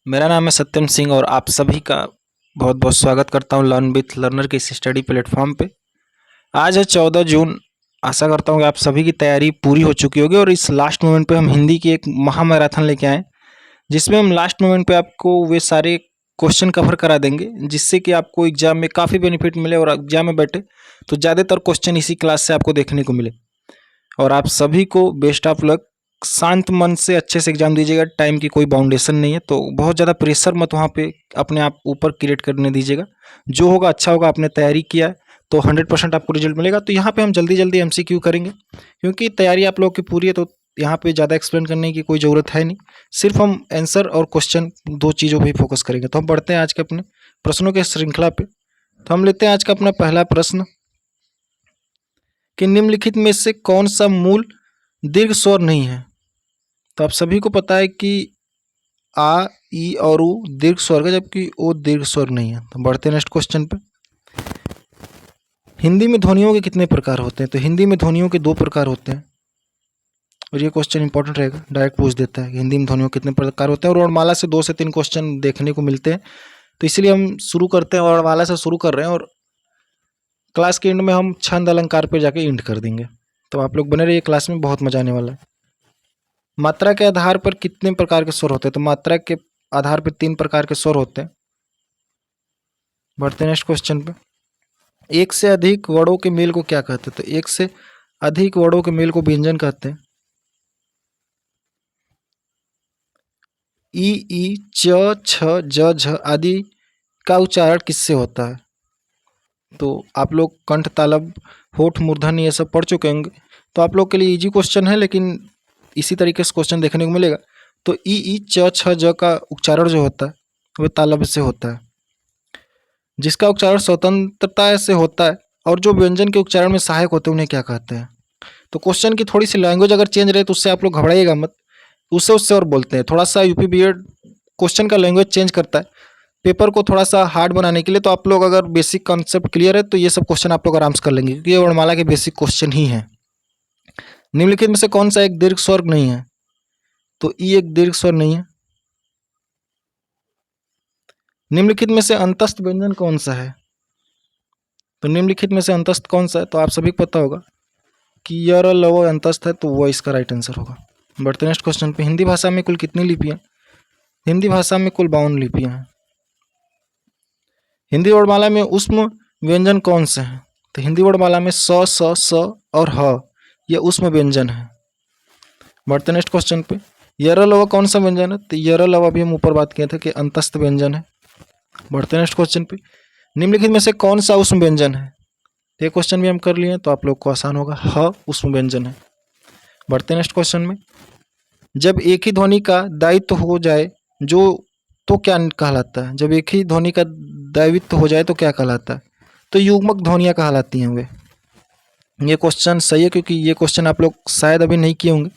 मेरा नाम है सत्यम सिंह और आप सभी का बहुत बहुत स्वागत करता हूं लर्न विथ लर्नर के इस स्टडी प्लेटफॉर्म पे। आज है 14 जून। आशा करता हूं कि आप सभी की तैयारी पूरी हो चुकी होगी और इस लास्ट मोमेंट पे हम हिंदी की एक महामैराथन लेके आए, जिसमें हम लास्ट मोमेंट पे आपको वे सारे क्वेश्चन कवर करा देंगे जिससे कि आपको एग्जाम में काफ़ी बेनिफिट मिले और एग्जाम में बैठे तो ज़्यादातर क्वेश्चन इसी क्लास से आपको देखने को मिले। और आप सभी को बेस्ट ऑफ लक। शांत मन से अच्छे से एग्जाम दीजिएगा। टाइम की कोई बाउंडेशन नहीं है, तो बहुत ज़्यादा प्रेशर मत वहाँ पे अपने आप ऊपर क्रिएट करने दीजिएगा। जो होगा अच्छा होगा। आपने तैयारी किया है तो 100% आपको रिजल्ट मिलेगा। तो यहाँ पे हम जल्दी जल्दी MCQ करेंगे क्योंकि तैयारी आप लोग की पूरी है, तो यहाँ पे ज़्यादा एक्सप्लेन करने की कोई ज़रूरत है नहीं। सिर्फ हम आंसर और क्वेश्चन दो चीज़ों पर ही फोकस करेंगे। तो हम बढ़ते हैं आज के अपने प्रश्नों के श्रृंखला पे। तो हम लेते हैं आज का अपना पहला प्रश्न कि निम्नलिखित में से कौन सा मूल दीर्घ स्वर नहीं है। तो आप सभी को पता है कि आ, ई और उ दीर्घ स्वर है, जबकि ओ दीर्घ स्वर नहीं है। तो बढ़ते हैं नेक्स्ट क्वेश्चन पे। हिंदी में ध्वनियों के कितने प्रकार होते हैं। तो हिंदी में ध्वनियों के 2 प्रकार होते हैं और ये क्वेश्चन इंपॉर्टेंट रहेगा, डायरेक्ट पूछ देता है कि हिंदी में ध्वनियों के कितने प्रकार होते हैं। और वर्णमाला से 2 से 3 क्वेश्चन देखने को मिलते हैं, तो इसलिए हम शुरू करते हैं। वर्णमाला से शुरू कर रहे हैं और क्लास के एंड में हम छंद अलंकार पे जाके एंड कर देंगे। तो आप लोग बने रहिए, क्लास में बहुत मजा आने वाला है। मात्रा के आधार पर कितने प्रकार के स्वर होते हैं। तो मात्रा के आधार पर 3 प्रकार के स्वर होते हैं। बढ़ते हैं नेक्स्ट क्वेश्चन पे। एक से अधिक वर्णों के मेल को क्या कहते हैं। तो एक से अधिक वर्णों के मेल को व्यंजन कहते हैं। ई, च, छ, ज, झ आदि का उच्चारण किससे होता है। तो आप लोग कंठ, तालब, होठ, मूर्धन्य ये सब पढ़ चुके होंगे, तो आप लोग के लिए इजी क्वेश्चन है, लेकिन इसी तरीके से क्वेश्चन देखने को मिलेगा। तो ई, च, छ, ज का उच्चारण जो होता है वह तालब से होता है, जिसका उच्चारण स्वतंत्रता से होता है। और जो व्यंजन के उच्चारण में सहायक होते हैं उन्हें क्या कहते हैं। तो क्वेश्चन की थोड़ी सी लैंग्वेज अगर चेंज रहे तो उससे आप लोग घबराइएगा मत। उससे और बोलते हैं थोड़ा सा यूपी बीएड क्वेश्चन का लैंग्वेज चेंज करता है पेपर को थोड़ा सा हार्ड बनाने के लिए। तो आप लोग अगर बेसिक कॉन्सेप्ट क्लियर है तो ये सब क्वेश्चन आप लोग आराम से कर लेंगे, क्योंकि ये वर्णमाला के बेसिक क्वेश्चन ही हैं। निम्नलिखित में से कौन सा एक दीर्घ स्वर नहीं है। तो ई एक दीर्घ स्वर नहीं है। निम्नलिखित में से अंतस्थ व्यंजन कौन सा है। तो निम्नलिखित में से अंतस्थ कौन सा है। तो आप सभी को पता होगा कि य, र, ल, व अंतस्थ है, तो वो इसका राइट आंसर होगा। बढ़ते नेक्स्ट क्वेश्चन पे। हिंदी भाषा में कुल कितनी लिपियां। हिंदी भाषा में कुल 52 लिपियां हैं। हिंदी वर्णमाला में ऊष्म व्यंजन कौन से हैं। तो हिंदी वर्णमाला में स, स और ह ये ऊष्म व्यंजन है। बढ़ते नेक्स्ट क्वेश्चन पे। य, र, ल, व कौन सा व्यंजन है। तो य, र, ल, व अभी हम ऊपर बात किए थे कि अंतस्थ व्यंजन है। बढ़ते नेक्स्ट क्वेश्चन पे। निम्नलिखित में से कौन सा ऊष्म व्यंजन है। ये क्वेश्चन भी हम कर लिए, तो आप लोग को आसान होगा। ह ऊष्म व्यंजन है। बढ़ते नेक्स्ट क्वेश्चन में। जब एक ही ध्वनि का दायित्व हो जाए जो तो क्या कहलाता है। जब एक ही ध्वनि का दायित्व हो जाए तो क्या कहलाता है। तो युग्मक ध्वनियाँ कहलाती हैं वे। ये क्वेश्चन सही है, क्योंकि ये क्वेश्चन आप लोग शायद अभी नहीं किए होंगे,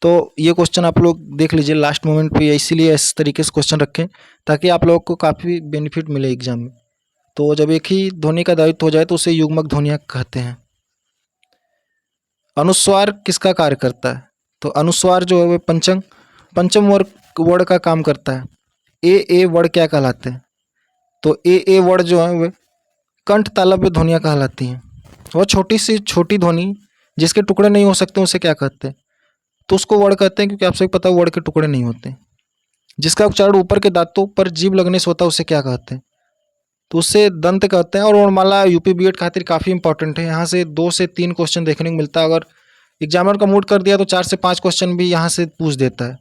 तो ये क्वेश्चन आप लोग देख लीजिए लास्ट मोमेंट पे। इसीलिए इस तरीके से क्वेश्चन रखें ताकि आप लोग को काफ़ी बेनिफिट मिले एग्जाम में। तो जब एक ही ध्वनि का दायित्व हो जाए तो उसे युग्मक ध्वनियाँ कहते हैं। अनुस्वार किसका कार्य करता है। तो अनुस्वार जो है वह पंचम वर्ड का काम करता है। ए वर्ड क्या कहलाते हैं। तो ए वर्ड जो है वे कंठ तालव्य ध्वनियाँ कहलाती हैं। वह छोटी सी छोटी ध्वनि जिसके टुकड़े नहीं हो सकते उसे क्या कहते हैं। तो उसको वर्ड कहते हैं, क्योंकि आप सभी पता है वर्ड के टुकड़े नहीं होते। जिसका उच्चारण ऊपर के दांतों पर जीभ लगने से होता है उसे क्या कहते हैं। तो उससे दंत कहते हैं। और वर्णमाला यूपी बीएड खातिर काफ़ी इंपॉर्टेंट है। यहाँ से 2 से 3 क्वेश्चन देखने को मिलता है। अगर एग्जामिनर का मूड कर दिया तो 4 से 5 क्वेश्चन भी यहाँ से पूछ देता है।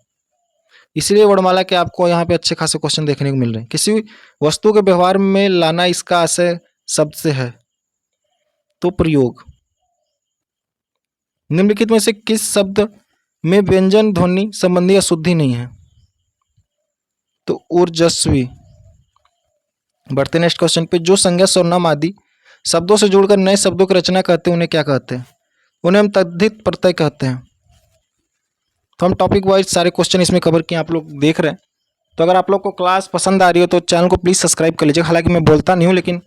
इसलिए वर्णमाला के आपको यहाँ पे अच्छे खासे क्वेश्चन देखने को मिल रहे हैं। किसी वस्तु के व्यवहार में लाना इसका आशय शब्द से है। तो प्रयोग। निम्नलिखित में से किस शब्द में व्यंजन ध्वनि संबंधी अशुद्धि नहीं है। तो ऊर्जस्वी। बढ़ते नेक्स्ट क्वेश्चन पे। जो संज्ञा सर्वनाम आदि शब्दों से जुड़कर नए शब्दों की रचना करते हैं उन्हें क्या कहते हैं। उन्हें हम तद्धित प्रत्यय कहते हैं। तो हम टॉपिक वाइज सारे क्वेश्चन इसमें कवर किए, आप लोग देख रहे हैं। तो अगर आप लोग को क्लास पसंद आ रही हो तो चैनल को प्लीज़ सब्सक्राइब कर लीजिएगा। हालांकि मैं बोलता नहीं हूँ, लेकिन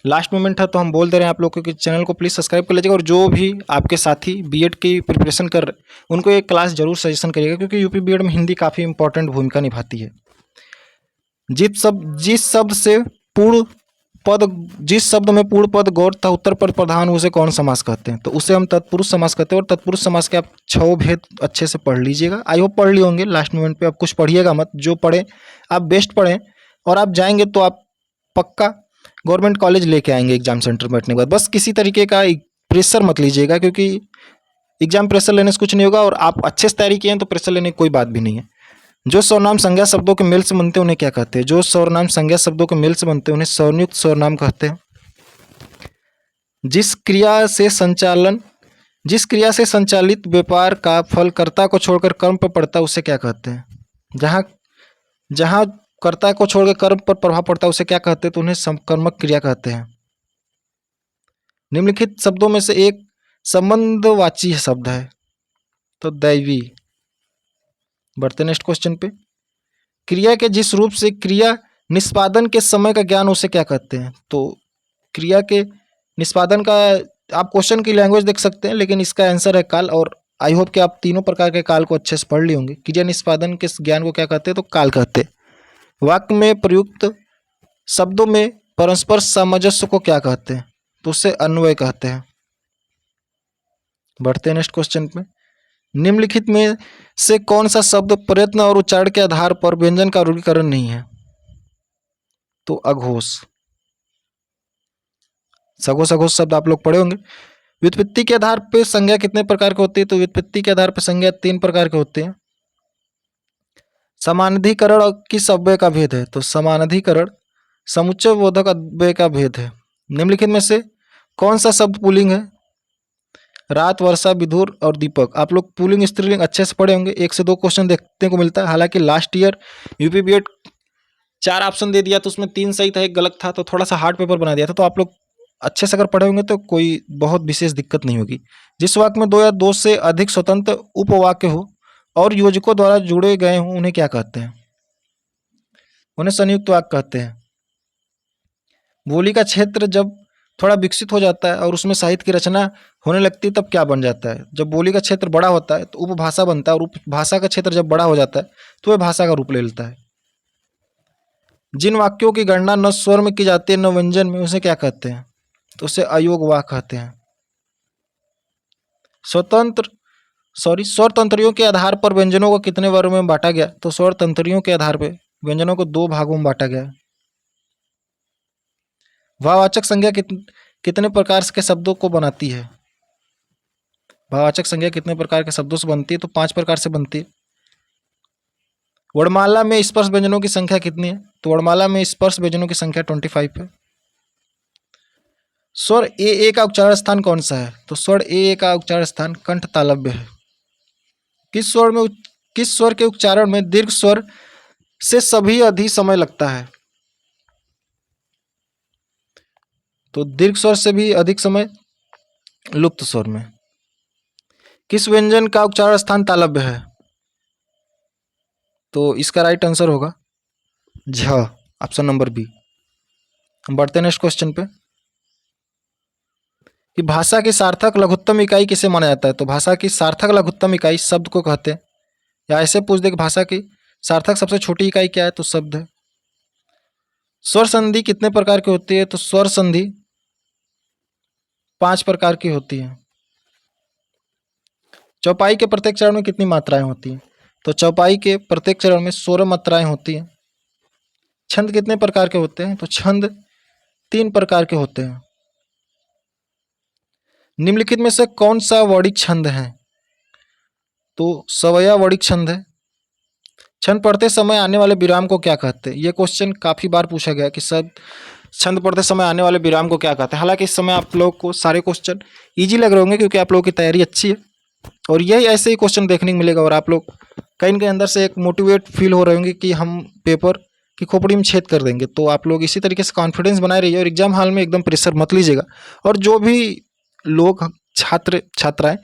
लास्ट मोमेंट है तो हम बोल दे रहे हैं आप लोग को कि चैनल को प्लीज़ सब्सक्राइब कर लीजिएगा। और जो भी आपके साथी बीएड की प्रिपरेशन कर रहे उनको ये क्लास जरूर सजेशन करिएगा, क्योंकि यूपी बीएड में हिंदी काफ़ी इंपॉर्टेंट भूमिका निभाती है। जिस शब्द में पूर्ण पद गौर तथा उत्तर पद प्रधान उसे कौन समास कहते हैं? तो उसे हम तत्पुरुष समास कहते हैं। और तत्पुरुष समास के आप 6 भेद अच्छे से पढ़ लीजिएगा। आई होप पढ़ लिए होंगे। लास्ट मोमेंट पे आप कुछ पढ़िएगा मत, जो पढ़े आप बेस्ट पढ़ें, और आप जाएंगे तो आप पक्का गवर्नमेंट कॉलेज लेके आएंगे एग्जाम सेंटर बैठने के बाद। बस किसी तरीके का प्रेशर मत लीजिएगा, क्योंकि एग्जाम प्रेशर लेने से कुछ नहीं होगा, और आप अच्छे से तैयारी किए हैं तो प्रेशर लेने की कोई बात भी नहीं है। जो सर्वनाम संज्ञा शब्दों के मेल से बनते हैं उन्हें क्या कहते हैं? जो सर्वनाम संज्ञा शब्दों के मेल से बनते हैं उन्हें स्वरयुक्त सर्वनाम कहते हैं। जिस क्रिया से संचालित व्यापार का फल कर्ता को छोड़कर कर्म पर पड़ता है उसे क्या कहते हैं? जहाँ कर्ता को छोड़कर कर्म पर प्रभाव पड़ता है उसे क्या कहते हैं? तो उन्हें समकर्मक क्रिया कहते हैं। निम्नलिखित शब्दों में से एक संबंधवाची शब्द है, तो दैवी। बढ़ते नेक्स्ट क्वेश्चन पे। क्रिया के जिस रूप से क्रिया निष्पादन के समय का ज्ञान उसे क्या कहते हैं? तो क्रिया के निष्पादन का आप क्वेश्चन की लैंग्वेज देख सकते हैं, लेकिन इसका आंसर है काल। और आई होप कि आप तीनों प्रकार के काल को अच्छे से पढ़ लिए होंगे। क्रिया निष्पादन के ज्ञान को क्या कहते हैं? तो काल कहते हैं। वाक्य में प्रयुक्त शब्दों में परस्पर सामंजस्य को क्या कहते हैं? तो उसे अन्वय कहते हैं। बढ़ते हैं नेक्स्ट क्वेश्चन पे। निम्नलिखित में से कौन सा शब्द प्रयत्न और उच्चारण के आधार पर व्यंजन का रूढ़ीकरण नहीं है? तो अघोष। सघोष अघोष शब्द आप लोग पढ़े होंगे। व्युत्पत्ति के आधार पर संज्ञा कितने प्रकार की होती है? तो व्युत्पत्ति के आधार पर संज्ञा 3 प्रकार के होते हैं। समानाधिकरण और किस अव्यय का भेद है? तो समानाधिकरण समुच्चय बोधक अव्यय का भेद है। निम्नलिखित में से कौन सा शब्द पुल्लिंग है? रात, वर्षा, विधुर और दीपक। आप लोग पुल्लिंग स्त्रीलिंग अच्छे से पढ़े होंगे। 1 से 2 क्वेश्चन देखने को मिलता है। हालांकि last year UP BEd 4 option दे दिया, तो उसमें 3 सही था, 1 गलत था, तो थोड़ा सा हार्ड पेपर बना दिया था। तो आप लोग अच्छे से अगर पढ़े होंगे तो कोई बहुत विशेष दिक्कत नहीं होगी। जिस वाक्य में 2 या 2 से अधिक स्वतंत्र उपवाक्य हो और योजकों द्वारा जुड़े गए हों उन्हें क्या कहते हैं? उन्हें संयुक्त वाक्य कहते हैं। बोली का क्षेत्र जब थोड़ा विकसित हो जाता है और उसमें साहित्य की रचना होने लगती है तब क्या बन जाता है? जब बोली का क्षेत्र बड़ा होता है तो उपभाषा बनता है, और उपभाषा का क्षेत्र जब बड़ा हो जाता है तो वह भाषा का रूप ले लेता है। जिन वाक्यों की गणना न स्वर में की जाती है न व्यंजन में, उसे क्या कहते हैं? तो उसे अयोग वाक्य कहते हैं। स्वर तंत्रियों के आधार पर व्यंजनों को कितने वर्ग में बांटा गया? तो स्वर तंत्रियों के आधार पर व्यंजनों को 2 भागों में बांटा गया। भाववाचक संज्ञा कितने प्रकार के शब्दों को बनाती है? भाववाचक संज्ञा कितने प्रकार के शब्दों से बनती है? तो 5 प्रकार से बनती है। वर्णमाला में स्पर्श व्यंजनों की संख्या कितनी है? तो वर्णमाला में स्पर्श व्यंजनों की संख्या 25 है। स्वर ए का उच्चारण स्थान कौन सा है? तो स्वर ए का उच्चारण स्थान कंठ तालव्य है। किस स्वर के उच्चारण में दीर्घ स्वर से सभी अधिक समय लगता है? तो दीर्घ स्वर से भी अधिक समय लुप्त स्वर में। किस व्यंजन का उच्चारण स्थान तालव्य है? तो इसका राइट आंसर होगा झ, ऑप्शन नंबर बी। बढ़ते नेक्स्ट क्वेश्चन पे कि भाषा की सार्थक लघुत्तम इकाई किसे माना जाता है? तो भाषा की सार्थक लघुत्तम इकाई शब्द को कहते हैं। या ऐसे पूछ दे कि भाषा की सार्थक सबसे छोटी इकाई क्या है? तो शब्द है। स्वर संधि कितने प्रकार की होती है? तो स्वर संधि 5 प्रकार की होती है। चौपाई के प्रत्येक चरण में कितनी मात्राएं होती हैं? तो चौपाई के प्रत्येक चरण में 16 मात्राएं होती हैं। छंद कितने प्रकार के होते हैं? तो छंद 3 प्रकार के होते हैं। निम्नलिखित में से कौन सा वर्णिक छंद है? तो सवया वर्णिक छंद है। छंद पढ़ते समय आने वाले विराम को क्या कहते हैं? यह क्वेश्चन काफी बार पूछा गया कि सब छंद पढ़ते समय आने वाले विराम को क्या कहते हैं। हालांकि इस समय आप लोग को सारे क्वेश्चन इजी लग रहे होंगे, क्योंकि आप लोगों की तैयारी अच्छी है और यही ऐसे ही क्वेश्चन देखने को मिलेगा। और आप लोग कहीं न कहीं अंदर से एक मोटिवेट फील हो रहे होंगे कि हम पेपर की खोपड़ी में छेद कर देंगे। तो आप लोग इसी तरीके से कॉन्फिडेंस बनाए रहिए और एग्जाम हॉल में एकदम प्रेशर मत लीजिएगा। और जो भी लोग छात्र छात्राएं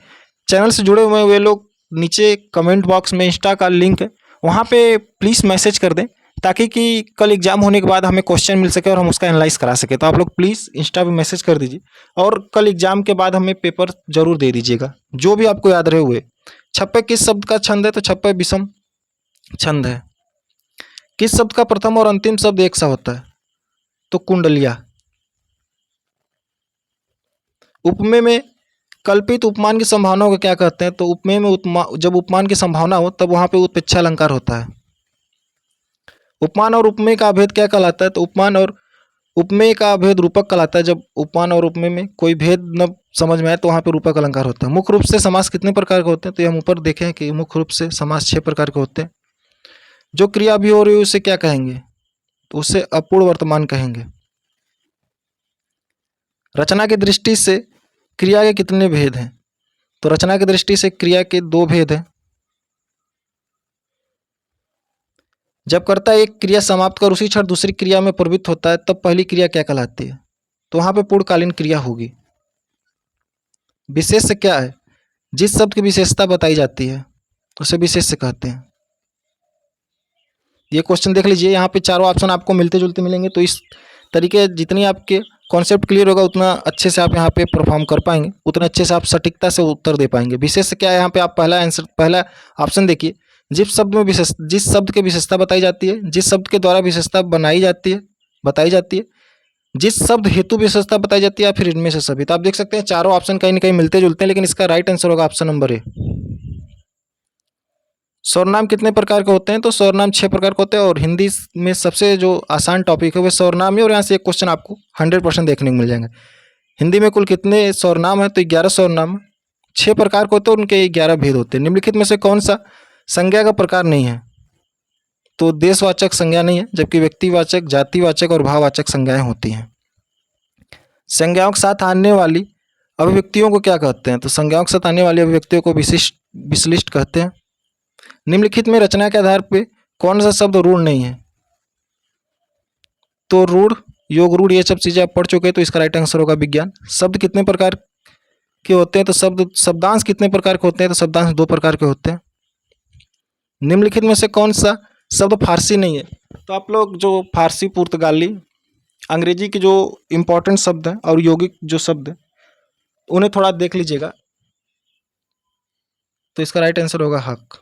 चैनल से जुड़े हुए हैं वे लोग नीचे कमेंट बॉक्स में इंस्टा का लिंक है, वहाँ पे प्लीज़ मैसेज कर दें, ताकि कि कल एग्जाम होने के बाद हमें क्वेश्चन मिल सके और हम उसका एनालाइज करा सके। तो आप लोग प्लीज़ इंस्टा पे मैसेज कर दीजिए और कल एग्जाम के बाद हमें पेपर जरूर दे दीजिएगा, जो भी आपको याद रहे हुए। छप्पे किस शब्द का छंद है? तो छप्पे विषम छंद है। किस शब्द का प्रथम और अंतिम शब्द एक सा होता है? तो कुंडलिया। उपमेय में कल्पित उपमान की संभावना को क्या कहते हैं? तो उपमेय में जब उपमान की संभावना हो तब वहां पे उत्प्रेक्षा अलंकार होता है। उपमान और उपमेय का भेद क्या कहलाता है? तो उपमान और उपमेय का भेद रूपक कहलाता है। जब उपमान और उपमेय में कोई भेद न समझ में आए तो वहाँ पे रूपक अलंकार होता है। मुख्य रूप से समास कितने प्रकार के होते हैं? तो ये हम ऊपर देखे हैं कि मुख्य रूप से समास 6 प्रकार के होते हैं। जो क्रिया भी हो रही है उसे क्या कहेंगे? तो उसे अपूर्ण वर्तमान कहेंगे। रचना की दृष्टि से क्रिया के कितने भेद हैं? तो रचना की दृष्टि से क्रिया के 2 भेद हैं। जब कर्ता एक क्रिया समाप्त कर उसी क्षण दूसरी क्रिया में प्रवृत्त होता है तब पहली क्रिया क्या कहलाती है? तो वहां पे पूर्णकालीन क्रिया होगी। विशेष्य क्या है? जिस शब्द की विशेषता बताई जाती है उसे विशेष्य कहते हैं। ये क्वेश्चन देख लीजिए, यहाँ पे चारों ऑप्शन आपको मिलते जुलते मिलेंगे। तो इस तरीके जितनी आपके कॉन्सेप्ट क्लियर होगा उतना अच्छे से आप यहाँ पे परफॉर्म कर पाएंगे, उतना अच्छे से आप सटीकता से उत्तर दे पाएंगे। विशेष क्या है यहाँ पे? आप पहला ऑप्शन देखिए, जिस शब्द की विशेषता बताई जाती है, जिस शब्द के द्वारा विशेषता बताई जाती है, जिस शब्द हेतु विशेषता बताई जाती है, या फिर इनमें से सभी। तो आप देख सकते हैं चारों ऑप्शन कहीं ना कहीं मिलते जुलते हैं, लेकिन इसका राइट आंसर होगा ऑप्शन नंबर ए। सर्वनाम कितने प्रकार के होते हैं? तो सर्वनाम 6 प्रकार के होते हैं, और हिंदी में सबसे जो आसान टॉपिक है वो सर्वनाम है। और यहाँ से एक क्वेश्चन आपको 100% देखने को मिल जाएंगे। हिंदी में कुल कितने सर्वनाम है? तो 11 सर्वनाम 6 प्रकार के होते हैं और उनके 11 भेद होते हैं। निम्नलिखित में से कौन सा संज्ञा का प्रकार नहीं है? तो देशवाचक संज्ञा नहीं है, जबकि व्यक्तिवाचक, जातिवाचक और भाववाचक संज्ञाएं होती हैं। संज्ञाओं के साथ आने वाली अभिव्यक्तियों को क्या कहते हैं? तो संज्ञाओं के साथ आने वाली अभिव्यक्तियों को विशिष्ट कहते हैं। निम्नलिखित में रचना के आधार पर कौन सा शब्द रूढ़ नहीं है? तो रूढ़, योग रूढ़, ये सब चीजें आप पढ़ चुके हैं, तो इसका राइट आंसर होगा विज्ञान। शब्द कितने प्रकार के होते हैं? तो शब्दांश कितने प्रकार के होते हैं? तो शब्दांश 2 प्रकार के होते हैं। निम्नलिखित में से कौन सा शब्द फारसी नहीं है? तो आप लोग जो फारसी, पुर्तगाली, अंग्रेजी के जो इंपॉर्टेंट शब्द हैं और यौगिक जो शब्द हैं उन्हें थोड़ा देख लीजिएगा। तो इसका राइट आंसर होगा हक।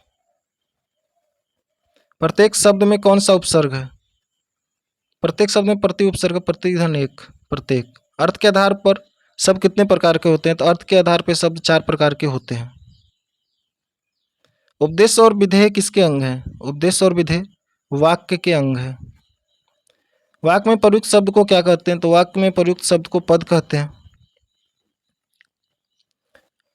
प्रत्येक शब्द में कौन सा उपसर्ग है? प्रत्येक शब्द में प्रति उपसर्ग प्रतिधन 1। प्रत्येक। अर्थ के आधार पर शब्द कितने प्रकार के होते हैं? तो अर्थ के आधार पर शब्द 4 प्रकार के होते हैं। उपदेश और विधेय किसके अंग हैं? उपदेश और विधेय वाक्य के अंग है। वाक्य में प्रयुक्त शब्द को क्या कहते हैं? तो वाक्य में प्रयुक्त शब्द को पद कहते हैं।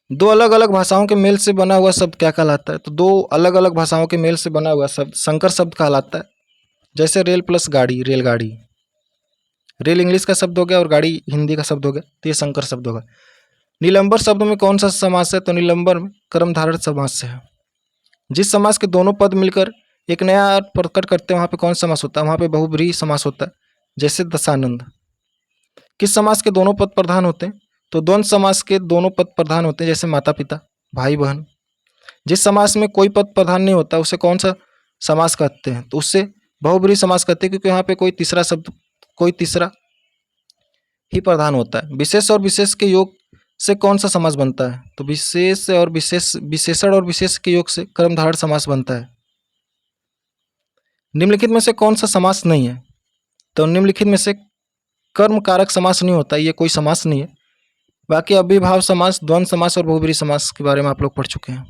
2 अलग अलग भाषाओं के मेल से बना हुआ शब्द क्या कहलाता है? तो 2 अलग अलग भाषाओं के मेल से बना हुआ शब्द संकर शब्द कहलाता है। जैसे रेल प्लस गाड़ी, रेलगाड़ी। रेल इंग्लिश का शब्द हो गया और गाड़ी हिंदी का शब्द हो गया, तो ये संकर शब्द होगा। निलंबर शब्द में कौन सा समास है? तो निलंबर में कर्मधारय समास है। जिस समास के दोनों पद मिलकर एक नया अर्थ प्रकट करते हैं वहाँ पे कौन सा समास होता है? वहाँ पे बहुब्रीहि समास होता है, जैसे दशानंद। किस समास के दोनों पद प्रधान होते हैं? तो द्वंद्व समास के दोनों पद प्रधान होते हैं, जैसे माता पिता, भाई बहन। जिस समास में कोई पद प्रधान नहीं होता उसे कौन सा समास कहते हैं? तो उससे बहुब्रीहि समास कहते हैं, क्योंकि यहाँ पे कोई तीसरा ही प्रधान होता है। विशेष और विशेष के योग से कौन सा समास बनता है? तो विशेषण और विशेष के योग से कर्मधारय समास बनता है। निम्नलिखित में से कौन सा समास नहीं है? तो निम्नलिखित में से कर्म कारक समास नहीं होता, ये कोई समास नहीं है। बाकी अव्ययीभाव समास, द्वंद्व समास और बहुब्रीहि समास के बारे में आप लोग पढ़ चुके हैं।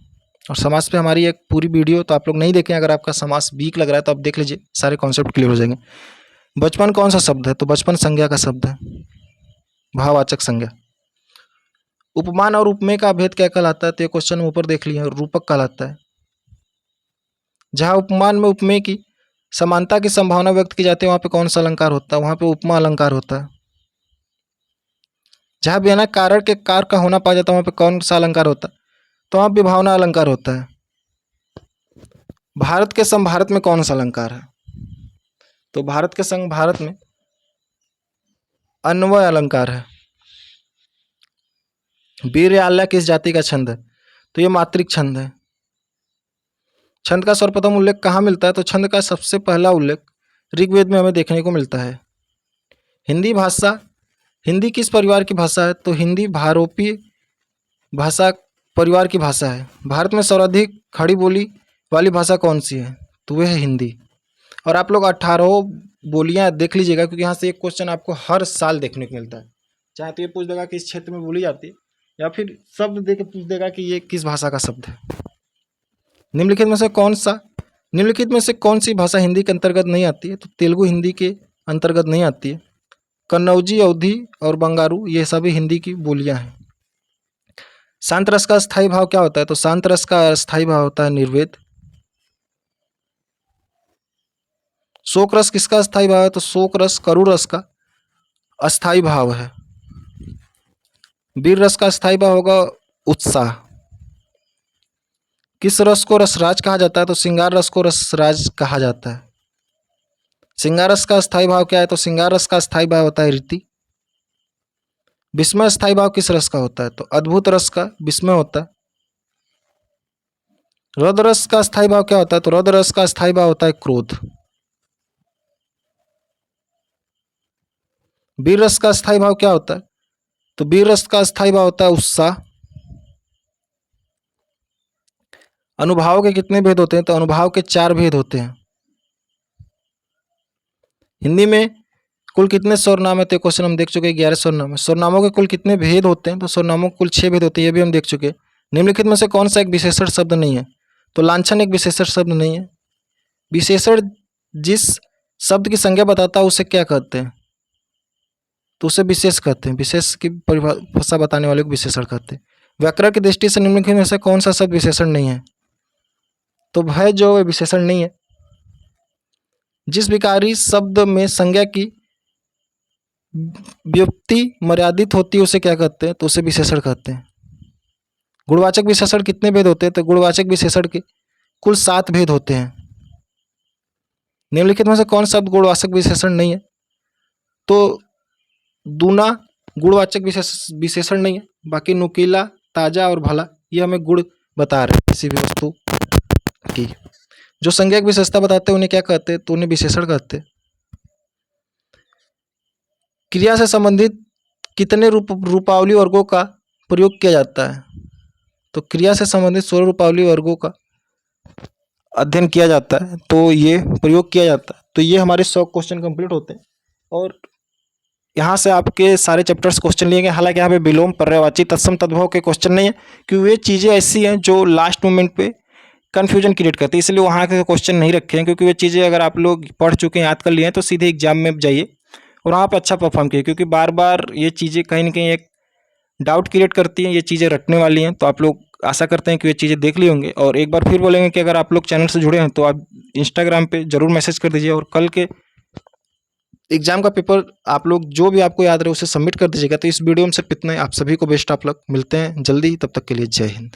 और समास पे हमारी एक पूरी वीडियो तो आप लोग नहीं देखें। अगर आपका समास वीक लग रहा है तो आप देख लीजिए, सारे कॉन्सेप्ट क्लियर हो जाएंगे। बचपन कौन सा शब्द है? तो बचपन संज्ञा का शब्द है, भाववाचक संज्ञा। उपमान और उपमेय का भेद क्या कहलाता है? तो ये क्वेश्चन ऊपर देख लिए, रूपक कहलाता है। जहाँ उपमान में उपमेय की समानता की संभावना व्यक्त की जाती है वहाँ पे कौन सा अलंकार होता है? वहाँ पे उपमा अलंकार होता है। जहाँ बिना कारण के कार का होना पाया जाता है वहाँ पे कौन सा अलंकार होता है? तो वहाँ विभावना अलंकार होता है। भारत के संग भारत में कौन सा अलंकार है? तो भारत के संग भारत में अन्वय अलंकार है। वीर आल्या किस जाति का छंद है? तो ये मात्रिक छंद है। छंद का सर्वप्रथम उल्लेख कहाँ मिलता है? तो छंद का सबसे पहला उल्लेख ऋग्वेद में हमें देखने को मिलता है। हिंदी किस परिवार की भाषा है? तो हिंदी भारोपीय भाषा परिवार की भाषा है। भारत में सर्वाधिक खड़ी बोली वाली भाषा कौन सी है? तो वह है हिंदी। और आप लोग 18 बोलियां देख लीजिएगा, क्योंकि यहाँ से एक क्वेश्चन आपको हर साल देखने को मिलता है। चाहे तो ये पूछ देगा कि इस क्षेत्र में बोली जाती है, या फिर शब्द दे के पूछ देगा कि ये किस भाषा का शब्द है। निम्नलिखित में से कौन सी भाषा हिंदी के अंतर्गत नहीं आती है? तो तेलुगु हिंदी के अंतर्गत नहीं आती है। कन्नौजी, अवधी और बंगारू ये सभी हिंदी की बोलियां हैं। शांत रस का स्थायी भाव क्या होता है? तो शांत रस का स्थायी भाव होता है निर्वेद। शोक रस किसका स्थायी भाव है? तो शोक रस करुण रस का अस्थायी भाव है। वीर रस का स्थायी भाव होगा उत्साह। किस रस को रसराज कहा जाता है? तो श्रृंगार रस को रसराज कहा जाता है। श्रृंगार रस का स्थायी भाव क्या है? तो श्रृंगार रस का स्थायी भाव होता है रीति। विस्मय स्थायी भाव किस रस का होता है? तो अद्भुत रस का विस्मय होता है। रौद्र रस का स्थायी भाव क्या होता है? तो रौद्र रस का स्थायी भाव होता है क्रोध। वीर रस का स्थायी भाव क्या होता है? तो वीर रस का स्थायी भाव होता है उत्साह। अनुभाव के कितने भेद होते हैं? तो अनुभाव के 4 भेद होते हैं। हिंदी में कुल कितने स्वरनाम है? तो क्वेश्चन हम देख चुके हैं 11 स्वरनाम है। स्वरनामों के कुल कितने भेद होते हैं? तो स्वरनामों के कुल 6 भेद होते हैं, ये भी हम देख चुके हैं। निम्नलिखित में से कौन सा एक विशेषण शब्द नहीं है? तो लांछन एक विशेषण शब्द नहीं है। विशेषण जिस शब्द की संज्ञा बताता है उसे क्या कहते हैं? तो उसे विशेष कहते हैं। विशेष की परिभाषा बताने वाले को विशेषण कहते हैं। व्याकरण की दृष्टि से निम्नलिखित में से कौन सा शब्द विशेषण नहीं है? तो भय जो विशेषण नहीं है। जिस विकारी शब्द में संज्ञा की व्युत्पत्ति मर्यादित होती है उसे क्या कहते हैं? तो उसे विशेषण कहते हैं। गुणवाचक विशेषण कितने भेद होते हैं? तो गुणवाचक विशेषण के कुल 7 भेद होते हैं। निम्नलिखित में से कौन शब्द गुणवाचक विशेषण नहीं है? तो दूना गुणवाचक विशेषण नहीं है। बाकी नुकीला, ताजा और भला ये हमें गुण बता रहे हैं किसी भी वस्तु की। जो संज्ञा की विशेषता बताते हैं उन्हें क्या कहते हैं? तो उन्हें विशेषण कहते हैं। क्रिया से संबंधित कितने रूपावली वर्गों का प्रयोग किया जाता है? तो क्रिया से संबंधित 16 रूपावली वर्गों का अध्ययन किया जाता है, तो ये प्रयोग किया जाता है। तो ये हमारे 100 क्वेश्चन कंप्लीट होते हैं और यहाँ से आपके सारे चैप्टर्स क्वेश्चन लिए गए। हालांकि यहाँ पे विलोम, पर्यायवाची, तत्सम, तद्भव के क्वेश्चन नहीं है, क्योंकि वे चीज़ें ऐसी हैं जो लास्ट मोमेंट पे कन्फ्यूजन क्रिएट करती है, इसलिए वहाँ के क्वेश्चन नहीं रखे हैं। क्योंकि वे चीज़ें अगर आप लोग पढ़ चुके हैं, याद कर लिए हैं, तो सीधे एग्जाम में जाइए और वहाँ पर अच्छा परफॉर्म किए। क्योंकि बार बार ये चीज़ें कहीं ना कहीं एक डाउट क्रिएट करती हैं, ये चीज़ें रटने वाली हैं। तो आप लोग आशा करते हैं कि ये चीज़ें देख ली होंगे। और एक बार फिर बोलेंगे कि अगर आप लोग चैनल से जुड़े हैं तो आप इंस्टाग्राम पे ज़रूर मैसेज कर दीजिए और कल के एग्जाम का पेपर आप लोग जो भी आपको याद रहे उसे सबमिट कर दीजिएगा। तो इस वीडियो में सिर्फ इतना ही। आप सभी को बेस्ट ऑफ लक। मिलते हैं जल्दी, तब तक के लिए जय हिंद।